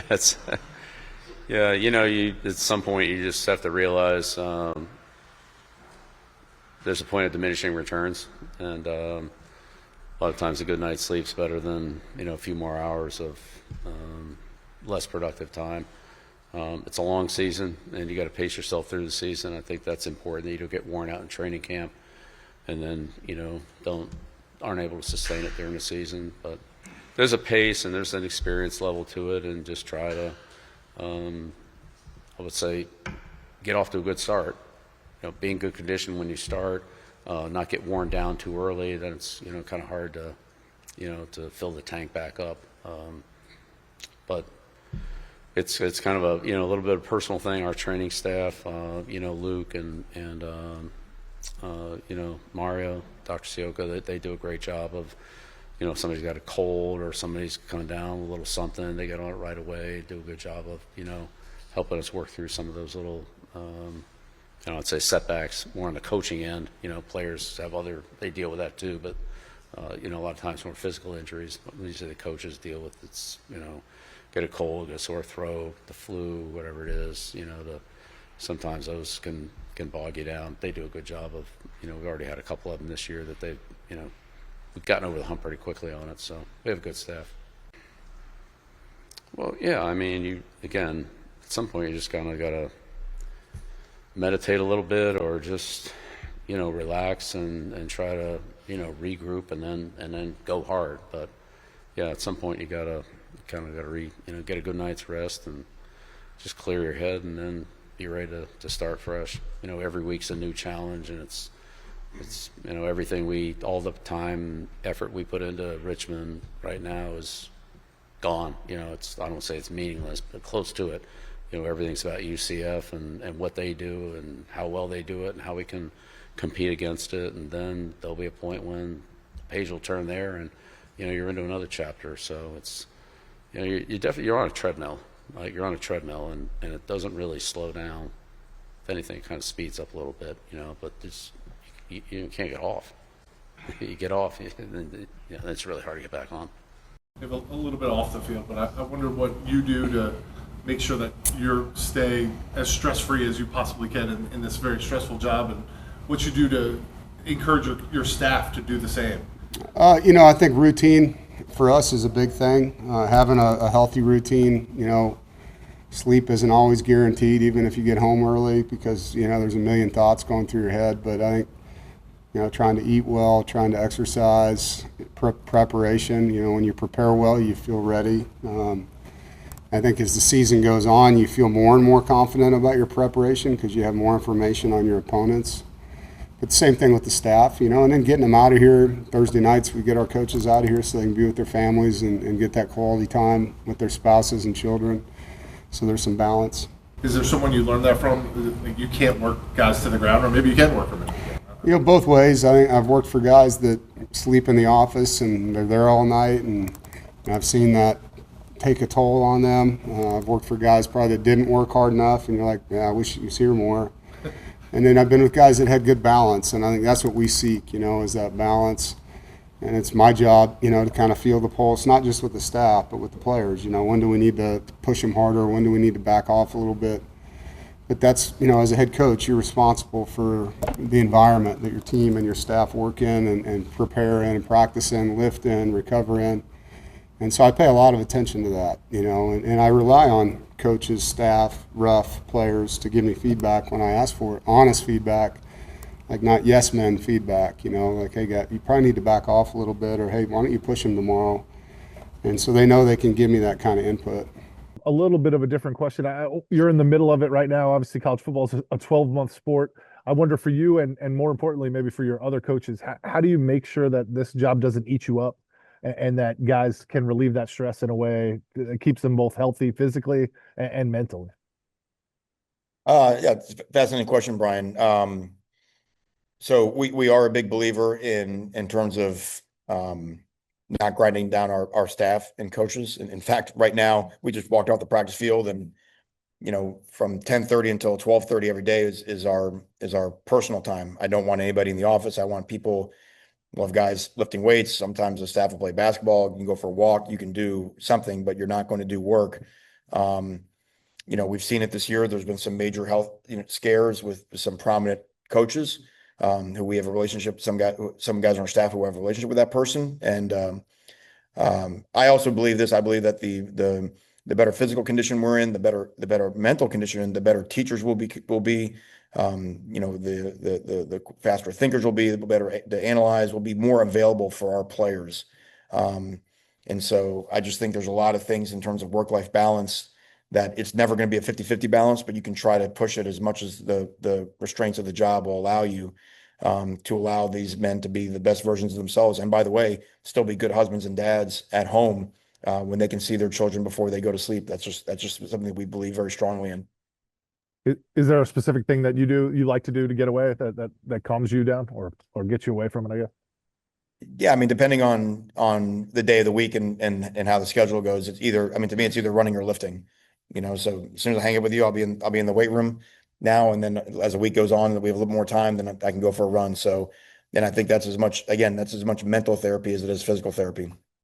That's yeah. You at some point you just have to realize there's a point of diminishing returns, and a lot of times a good night's sleep's better than a few more hours of less productive time. It's a long season, and you got to pace yourself through the season. I think that's important that you don't get worn out in training camp, and then aren't able to sustain it during the season. But there's a pace and there's an experience level to it, and just try to, I would say, get off to a good start. Be in good condition when you start, not get worn down too early. Then it's kind of hard to to fill the tank back up. But it's kind of a a little bit of a personal thing. Our training staff, Luke and Mario, Dr. Sioka, they do a great job of if somebody's got a cold or somebody's coming down a little something, they get on it right away. Do a good job of helping us work through some of those little I'd say setbacks more on the coaching end. Players have they deal with that too, but a lot of times more physical injuries. Usually the coaches deal with get a cold, get a sore throat, the flu, whatever it is. Sometimes those can bog you down. They do a good job of we've already had a couple of them this year that we've gotten over the hump pretty quickly on it. So we have a good staff. Well, yeah, I mean, at some point you just kind of got to meditate a little bit, or just relax and try to regroup and then go hard. But yeah, at some point you gotta get a good night's rest and just clear your head, and then be ready to start fresh. Every week's a new challenge, and it's everything all the time effort we put into Richmond right now is gone. I don't say it's meaningless, but close to it. Everything's about UCF and what they do and how well they do it and how we can compete against it. And then there'll be a point when the page will turn there, and you're into another chapter. So it's you're on a treadmill. You're on a treadmill, and it doesn't really slow down. If anything, it kind of speeds up a little bit. But you can't get off. You get off, then it's really hard to get back on. A little bit off the field, but I wonder what you do to make sure that you stay as stress-free as you possibly can in this very stressful job, and what you do to encourage your staff to do the same. I think routine for us is a big thing. Having a healthy routine, sleep isn't always guaranteed, even if you get home early, because, there's a million thoughts going through your head. But I think, trying to eat well, trying to exercise, preparation, when you prepare well, you feel ready. I think as the season goes on, you feel more and more confident about your preparation because you have more information on your opponents. But the same thing with the staff, and then getting them out of here. Thursday nights, we get our coaches out of here so they can be with their families and get that quality time with their spouses and children. So there's some balance. Is there someone you learned that from? Like, you can't work guys to the ground, or maybe you can work them in the ground? Both ways. I think I've worked for guys that sleep in the office and they're there all night, and I've seen that take a toll on them. I've worked for guys probably that didn't work hard enough, and you're like, yeah, I wish you was here more. And then I've been with guys that had good balance, and I think that's what we seek, is that balance. And it's my job, to kind of feel the pulse, not just with the staff, but with the players. When do we need to push them harder? When do we need to back off a little bit? But that's, as a head coach, you're responsible for the environment that your team and your staff work in and prepare in and practice in, lift in, recover in. And so I pay a lot of attention to that, and I rely on coaches, staff, rough players to give me feedback when I ask for it, honest feedback, like not yes men feedback, like, hey, you probably need to back off a little bit, or hey, why don't you push him tomorrow? And so they know they can give me that kind of input. A little bit of a different question. You're in the middle of it right now. Obviously, college football is a 12-month sport. I wonder for you, and more importantly, maybe for your other coaches, how do you make sure that this job doesn't eat you up, and that guys can relieve that stress in a way that keeps them both healthy physically and mentally? Yeah, it's a fascinating question, Brian. So we are a big believer in terms of not grinding down our staff and coaches. And in fact, right now we just walked off the practice field, and from 10:30 until 12:30 every day is our personal time. I don't want anybody in the office. I want people. We'll have guys lifting weights. Sometimes the staff will play basketball. You can go for a walk. You can do something, but you're not going to do work You know, we've seen it this year. There's been some major health, scares with some prominent coaches, who we have a relationship. Some guys on our staff who have a relationship with that person. And, I also believe this. I believe that the better physical condition we're in, the better mental condition, the better teachers will be. The faster thinkers will be, the better to analyze, will be more available for our players. And so I just think there's a lot of things in terms of work-life balance that it's never going to be a 50-50 balance, but you can try to push it as much as the restraints of the job will allow you, to allow these men to be the best versions of themselves. And by the way, still be good husbands and dads at home, when they can see their children before they go to sleep. That's just something that we believe very strongly in. Is there a specific thing that you like to do to get away that calms you down or gets you away from it, I guess? Yeah, I mean, depending on the day of the week and how the schedule goes, it's either, I mean, to me, it's either running or lifting. So as soon as I hang up with you, I'll be in the weight room now, and then as the week goes on and we have a little more time, then I can go for a run. So, and I think that's as much mental therapy as it is physical therapy.